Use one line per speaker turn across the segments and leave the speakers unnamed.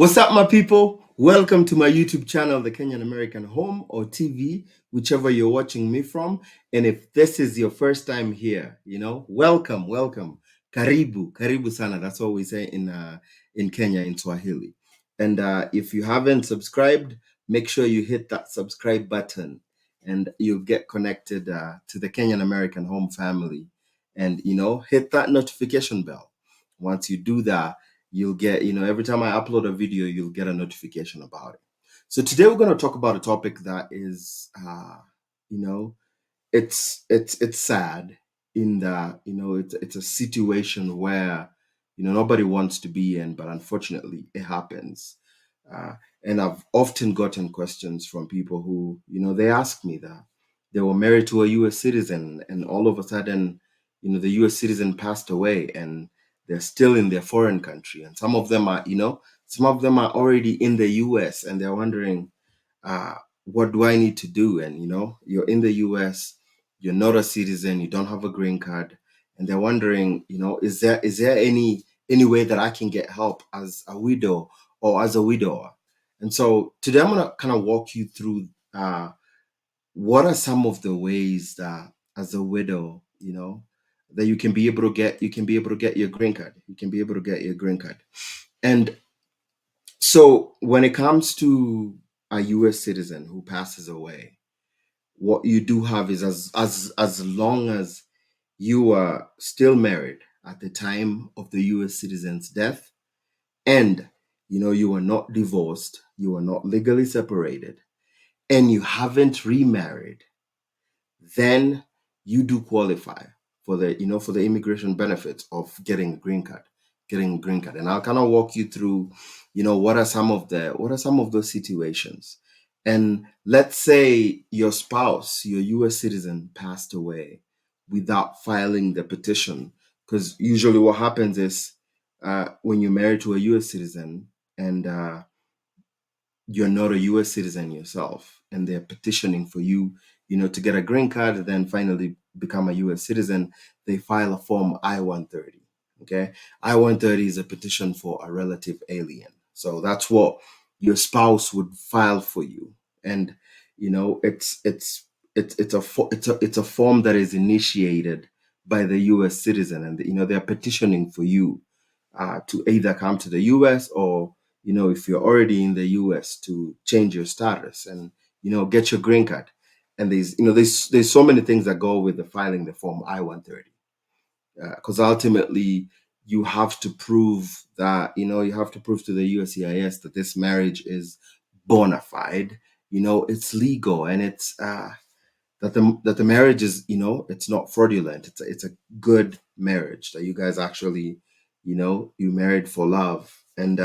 What's up, my people? Welcome to my YouTube channel, The Kenyan American Home, or TV, whichever you're watching me from. And if this is your first time here, welcome, welcome. Karibu, karibu sana. That's what we say in Kenya, in Swahili. And if you haven't subscribed, make sure you hit that subscribe button and you'll get connected to the Kenyan American Home family. And, hit that notification bell. Once you do that, you'll get, every time I upload a video, you'll get a notification about it. So today we're going to talk about a topic that is, you know, it's sad in that, it's a situation where, nobody wants to be in, but unfortunately it happens. Uh, and I've often gotten questions from people who, they ask me that they were married to a US citizen and all of a sudden, the US citizen passed away and they're still in their foreign country. And some of them are already in the US and they're wondering, uh, what do I need to do? And, you're in the US, you're not a citizen, you don't have a green card. And they're wondering, is there any way that I can get help as a widow or as a widower? And so today I'm gonna kind of walk you through what are some of the ways that as a widow, that you can be able to get your green card. You can be able to get your green card. And so when it comes to a US citizen who passes away, what you do have is as long as you are still married at the time of the US citizen's death, and you are not divorced, you are not legally separated, and you haven't remarried, then you do qualify for the immigration benefits of getting a green card. And I'll kind of walk you through, what are some of those situations. And let's say your spouse, your US citizen, passed away without filing the petition, because usually what happens is, when you're married to a US citizen and you're not a US citizen yourself and they're petitioning for you, to get a green card, then finally become a US citizen, they file a form I-130. Okay. I-130 is a petition for a relative alien. So that's what your spouse would file for you. And, it's a form that is initiated by the US citizen, and, they're petitioning for you to either come to the US, or if you're already in the US, to change your status and get your green card. And there's so many things that go with the filing the form I-130, because ultimately you have to prove to the USCIS that this marriage is bona fide, it's legal, and it's that the marriage is, it's not fraudulent. It's a good marriage, that you guys actually, you married for love. And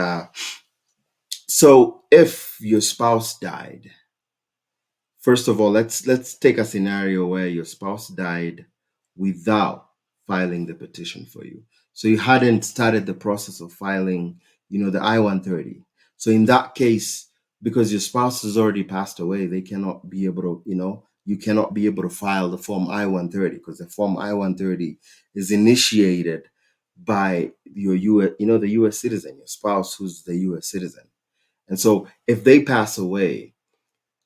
so if your spouse died, first of all, let's take a scenario where your spouse died without filing the petition for you. So you hadn't started the process of filing, the I-130. So in that case, because your spouse has already passed away, they cannot be able to, you cannot be able to file the form I-130, because the form I-130 is initiated by your the US citizen, your spouse who's the US citizen. And so if they pass away,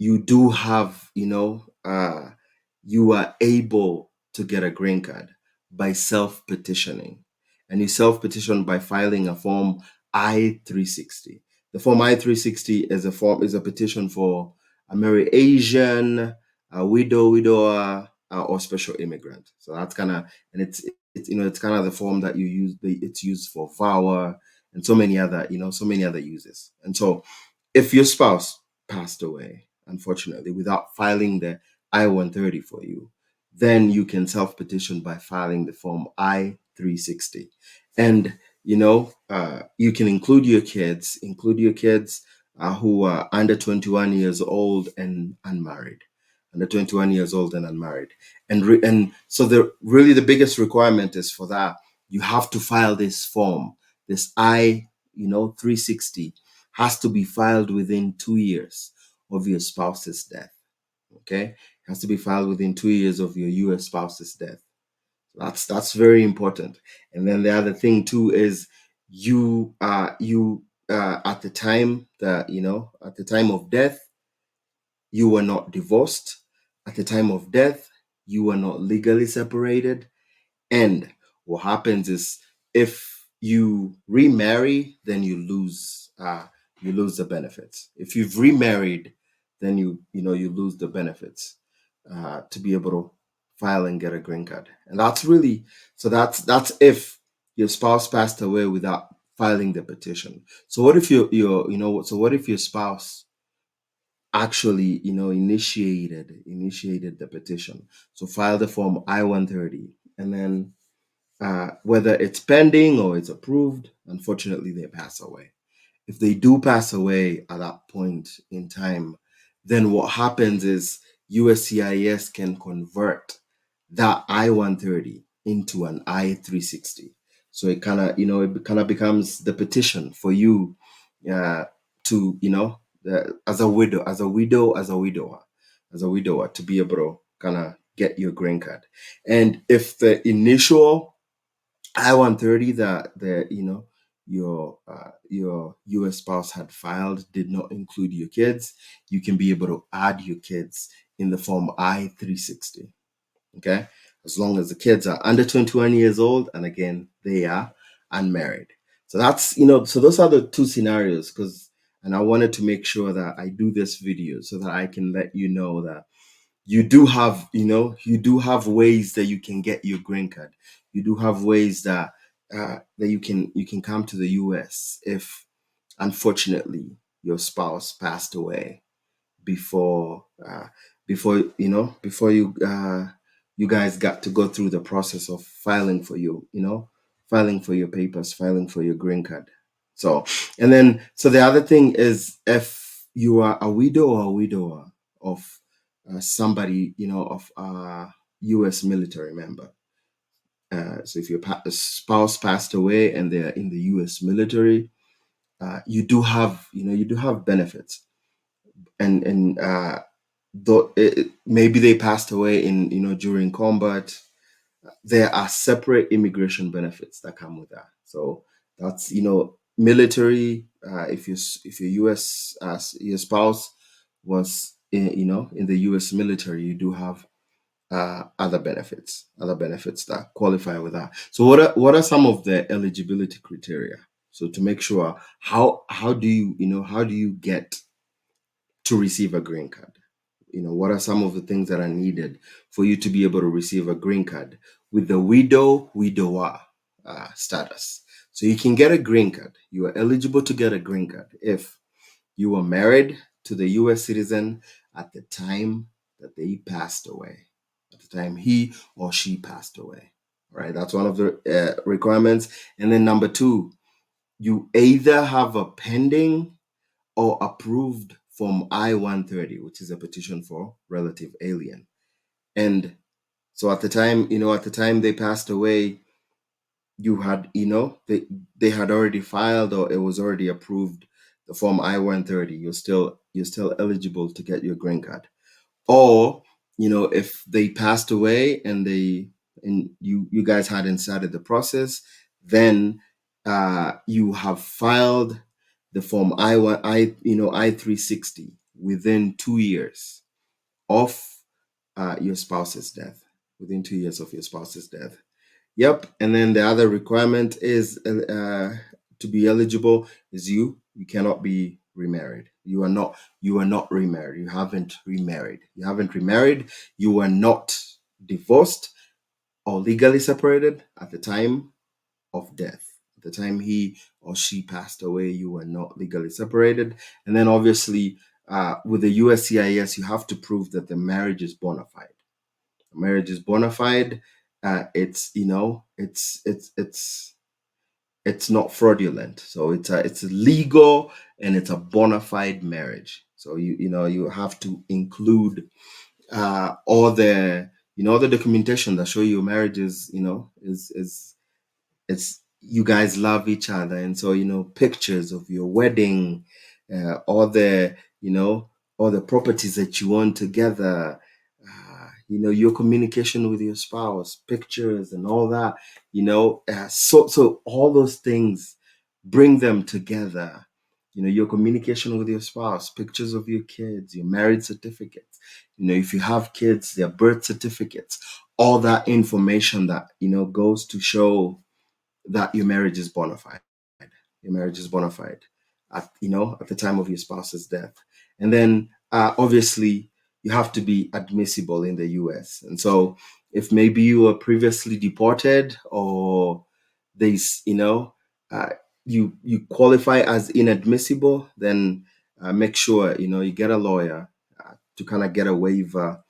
you do have, you are able to get a green card by self-petitioning. And you self-petition by filing a form I-360. The form I-360 is a petition for a married Asian, a widower, or special immigrant. So that's kind of, and it's kind of the form that you use. It's used for VAWA and so many other uses. And so if your spouse passed away, unfortunately, without filing the I-130 for you, then you can self-petition by filing the form I-360. And, you can include your kids who are under 21 years old and unmarried. Under 21 years old and unmarried. And so the biggest requirement is for that, you have to file this form, this I-360 has to be filed within 2 years of your spouse's death. Okay, it has to be filed within 2 years of your US spouse's death. That's very important. And then the other thing too is you at the time that, at the time of death, you were not divorced. At the time of death, you were not legally separated. And what happens is, if you remarry, then you lose the benefits. If you've remarried, then you lose the benefits to be able to file and get a green card. And that's really, so that's if your spouse passed away without filing the petition. So what if so what if your spouse actually, initiated the petition? So file the form I-130, and then whether it's pending or it's approved, unfortunately, they pass away. If they do pass away at that point in time, then what happens is USCIS can convert that I-130 into an I-360. So it kind of becomes the petition for you to, as a widow, as a widower, to be able to kind of get your green card. And if the initial I-130 that your US spouse had filed did not include your kids, you can be able to add your kids in the form I-360. Okay, as long as the kids are under 21 years old, and again, they are unmarried. So that's, so those are the two scenarios. And I wanted to make sure that I do this video so that I can let you know that you do have, ways that you can get your green card. You do have ways that you can come to the US if, unfortunately, your spouse passed away before you guys got to go through the process of filing for filing for your papers, filing for your green card. So, and then, so the other thing is, if you are a widow or a widower of somebody, of a US military member. So if your spouse passed away and they're in the US military, you do have benefits. And though maybe they passed away in, during combat, there are separate immigration benefits that come with that. So that's, military. If your US your spouse was in the US military, you do have other benefits that qualify with that. So what are some of the eligibility criteria? So to make sure, how do you get to receive a green card? What are some of the things that are needed for you to be able to receive a green card with the widower status? So you can get a green card. You are eligible to get a green card if you were married to the US citizen at the time that they passed away, at the time he or she passed away. All right, that's one of the requirements. And then number two, you either have a pending or approved Form I-130, which is a petition for relative alien. And so at the time they passed away, you had, they had already filed, or it was already approved, the Form I-130. You're still eligible to get your green card. Or, if they passed away and you guys hadn't started the process, then you have filed the Form I-360 within 2 years of your spouse's death. Within 2 years of your spouse's death. Yep. And then the other requirement is to be eligible is you cannot be remarried. You are not remarried. You haven't remarried. You were not divorced or legally separated at the time of death. At the time he or she passed away, you were not legally separated. And then obviously with the USCIS, you have to prove that the marriage is bona fide. Marriage is bona fide. It's it's not fraudulent. So it's legal, and it's a bona fide marriage. So you have to include all the all the documentation that show your marriage is is it's you guys love each other. And so pictures of your wedding, all the all the properties that you own together, your communication with your spouse, pictures and all that, so all those things, bring them together, your communication with your spouse, pictures of your kids, your marriage certificates, if you have kids, their birth certificates, all that information that, goes to show that your marriage is bona fide. Your marriage is bona fide at the time of your spouse's death. And then obviously you have to be admissible in the US. And so if maybe you were previously deported, or there's, uh, you qualify as inadmissible, then make sure, you get a lawyer to kind of get a waiver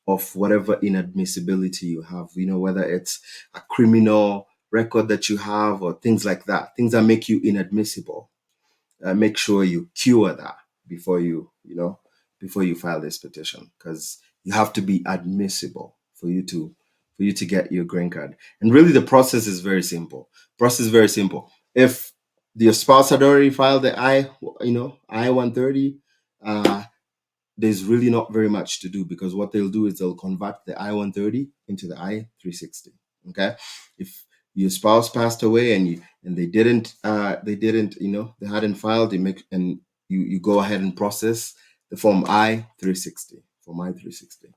of whatever inadmissibility you have, whether it's a criminal record that you have or things like that, things that make you inadmissible. Make sure you cure that before before you file this petition, because you have to be admissible for you to get your green card. And really, the process is very simple. Process is very simple. If your spouse had already filed the I-130, there's really not very much to do, because what they'll do is they'll convert the I-130 into the I-360. Okay, if your spouse passed away and they hadn't filed, you go ahead and process the form I-360. Form I-360.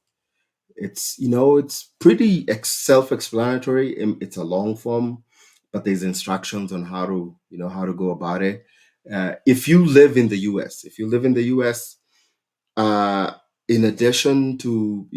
It's pretty self-explanatory. It's a long form, but there's instructions on how to go about it. If you live in the US, uh, in addition to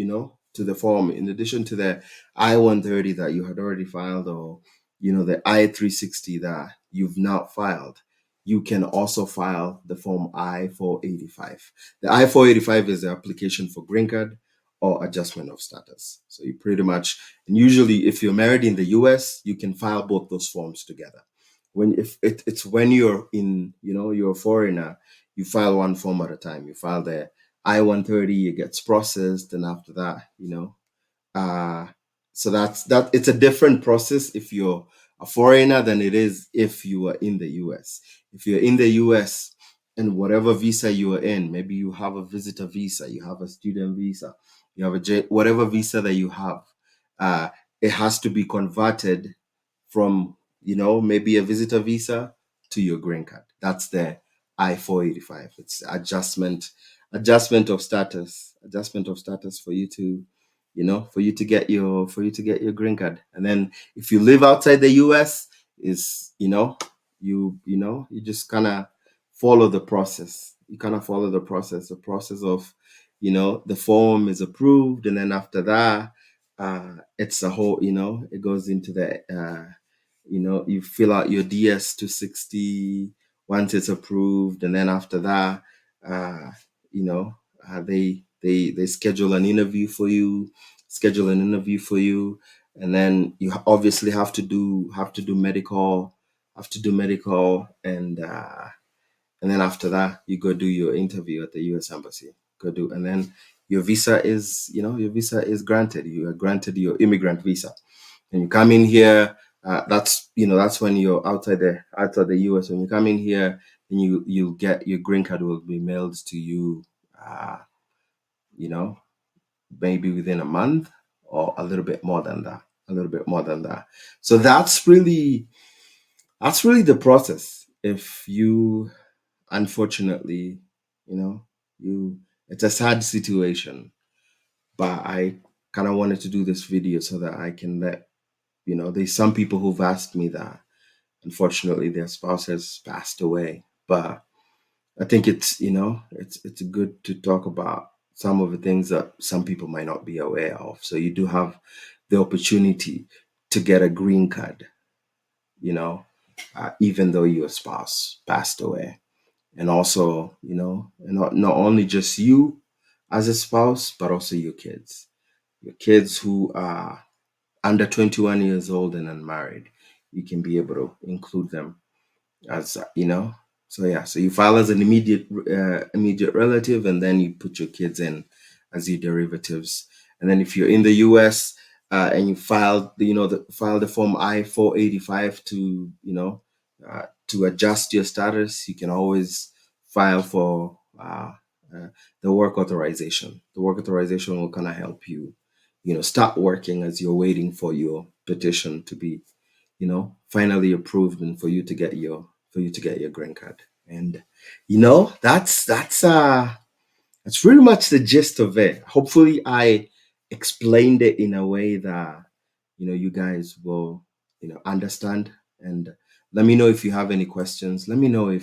the form, in addition to the I-130 that you had already filed, or the I-360 that you've not filed, you can also file the form I-485. The I-485 is the application for green card or adjustment of status. So you pretty much, and usually if you're married in the US, you can file both those forms together. It's when you're you're a foreigner, you file one form at a time. You file the I-130, it gets processed, and after that, uh, so that it's a different process if you're a foreigner than it is if you are in the US. If you're in the US and whatever visa you are in, maybe you have a visitor visa, you have a student visa, you have whatever visa that you have, uh, it has to be converted from maybe a visitor visa to your green card. That's the I-485. It's adjustment of status for you to get your green card. And then if you live outside the US, is you just kind of follow the process. You kind of follow the process of the form is approved, and then after that, it's a whole, it goes into the you fill out your DS-260 once it's approved, and then after that, uh, they schedule an interview for you, and then you obviously have to do medical, and then after that, you go do your interview at the U.S. Embassy. And then your visa is granted. You are granted your immigrant visa, and you come in here. That's when you're outside the US. When you come in here, and you get your green card will be mailed to you, you know, maybe within a month or a little bit more than that. So that's really the process. If you, unfortunately, you know, it's a sad situation, but I kind of wanted to do this video so that I can let there's some people who've asked me that unfortunately their spouse has passed away, but I think it's good to talk about some of the things that some people might not be aware of. So you do have the opportunity to get a green card, even though your spouse passed away. And also, not only just you as a spouse, but also your kids. Your kids who are under 21 years old and unmarried, you can be able to include them as so yeah, so you file as an immediate relative, and then you put your kids in as your derivatives. And then if you're in the US, and you file the form I-485 to adjust your status, you can always file for the work authorization. The work authorization will kind of help you start working as you're waiting for your petition to be finally approved, and for you to get your green card. And that's pretty much the gist of it. Hopefully I explained it in a way that you guys will understand. And let me know if you have any questions. Let me know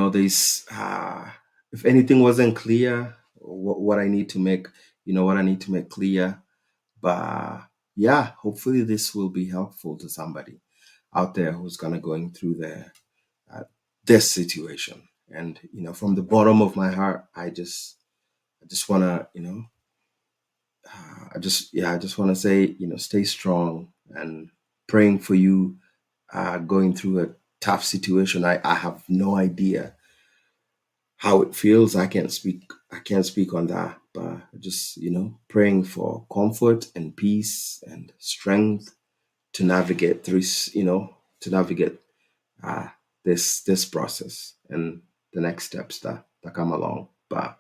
there's if anything wasn't clear, what I need to make what I need to make clear. But yeah, hopefully this will be helpful to somebody out there who's kind of going through uh, this situation. And from the bottom of my heart, I just want to I just want to say, stay strong, and praying for you going through a tough situation. I have no idea how it feels. I can't speak on that, but just praying for comfort and peace and strength to navigate through to navigate uh this process and the next steps that come along. But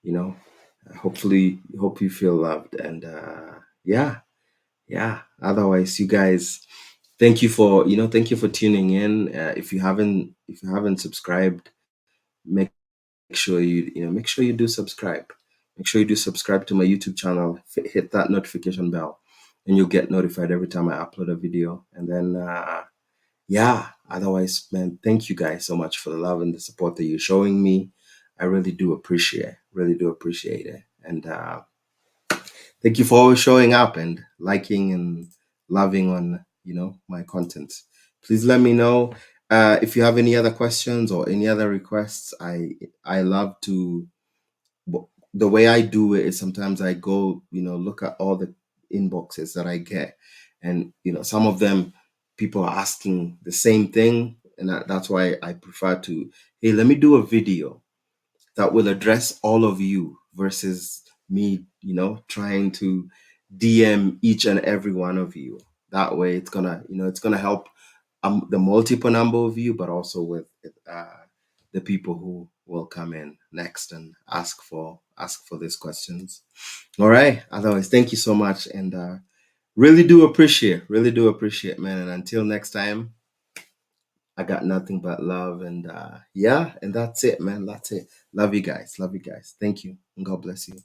you know hopefully, hope you feel loved. And yeah, yeah, otherwise, you guys, thank you for tuning in. If you haven't subscribed, make make sure you do subscribe. Make sure you do subscribe to my YouTube channel. Hit that notification bell, and you'll get notified every time I upload a video. And then yeah, otherwise, man, thank you guys so much for the love and the support that you're showing me. I really do appreciate it. And thank you for always showing up and liking and loving on my content. Please let me know if you have any other questions or any other requests. I love to the way I do it is sometimes I go look at all the inboxes that I get, and some of them, people are asking the same thing, and that's why I prefer to, hey, let me do a video that will address all of you versus me, trying to DM each and every one of you. That way, it's gonna help the multiple number of you, but also with uh, the people who will come in next and ask for these questions. All right. Otherwise, thank you so much, and really do appreciate, man. And until next time, I got nothing but love, and yeah, and that's it, man. That's it. Love you guys. Love you guys. Thank you, and God bless you.